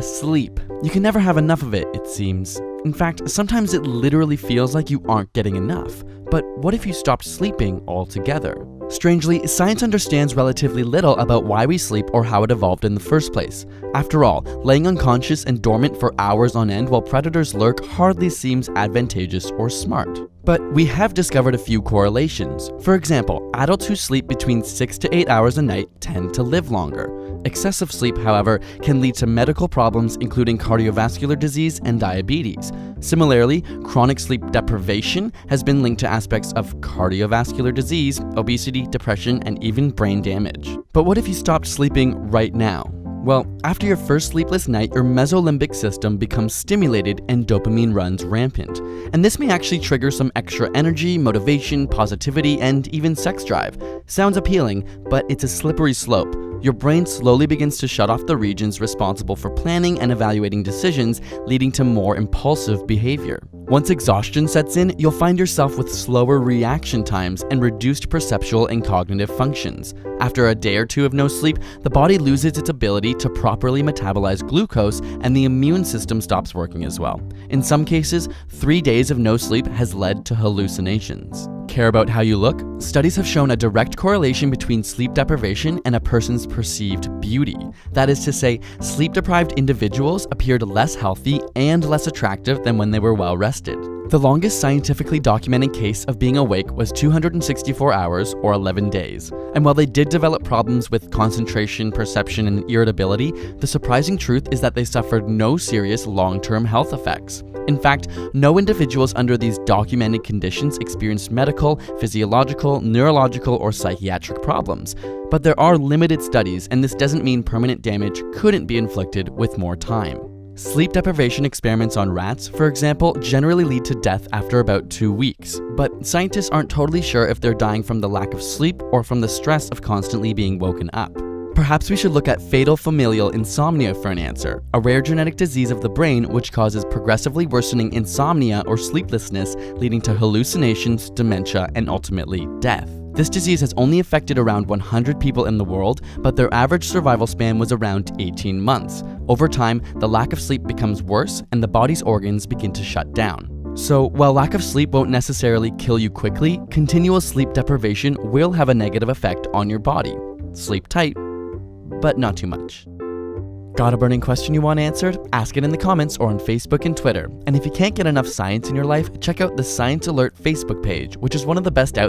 Sleep. You can never have enough of it, it seems. In fact, sometimes it literally feels like you aren't getting enough. But what if you stopped sleeping altogether? Strangely, science understands relatively little about why we sleep or how it evolved in the first place. After all, laying unconscious and dormant for hours on end while predators lurk hardly seems advantageous or smart. But we have discovered a few correlations. For example, adults who sleep between 6 to 8 hours a night tend to live longer. Excessive sleep, however, can lead to medical problems including cardiovascular disease and diabetes. Similarly, chronic sleep deprivation has been linked to aspects of cardiovascular disease, obesity, depression, and even brain damage. But what if you stopped sleeping right now? Well, after your first sleepless night, your mesolimbic system becomes stimulated and dopamine runs rampant. And this may actually trigger some extra energy, motivation, positivity, and even sex drive. Sounds appealing, but it's a slippery slope. Your brain slowly begins to shut off the regions responsible for planning and evaluating decisions, leading to more impulsive behavior. Once exhaustion sets in, you'll find yourself with slower reaction times and reduced perceptual and cognitive functions. After a day or two of no sleep, the body loses its ability to properly metabolize glucose and the immune system stops working as well. In some cases, 3 days of no sleep has led to hallucinations. Care about how you look? Studies have shown a direct correlation between sleep deprivation and a person's perceived beauty. That is to say, sleep-deprived individuals appeared less healthy and less attractive than when they were well rested. The longest scientifically documented case of being awake was 264 hours or 11 days. And while they did develop problems with concentration, perception, and irritability, the surprising truth is that they suffered no serious long-term health effects. In fact, no individuals under these documented conditions experienced medical, physiological, neurological, or psychiatric problems. But there are limited studies, and this doesn't mean permanent damage couldn't be inflicted with more time. Sleep deprivation experiments on rats, for example, generally lead to death after about 2 weeks, but scientists aren't totally sure if they're dying from the lack of sleep or from the stress of constantly being woken up. Perhaps we should look at fatal familial insomnia for an answer, a rare genetic disease of the brain which causes progressively worsening insomnia or sleeplessness, leading to hallucinations, dementia, and ultimately death. This disease has only affected around 100 people in the world, but their average survival span was around 18 months. Over time, the lack of sleep becomes worse and the body's organs begin to shut down. So, while lack of sleep won't necessarily kill you quickly, continual sleep deprivation will have a negative effect on your body. Sleep tight, but not too much. Got a burning question you want answered? Ask it in the comments or on Facebook and Twitter. And if you can't get enough science in your life, check out the Science Alert Facebook page, which is one of the best out there.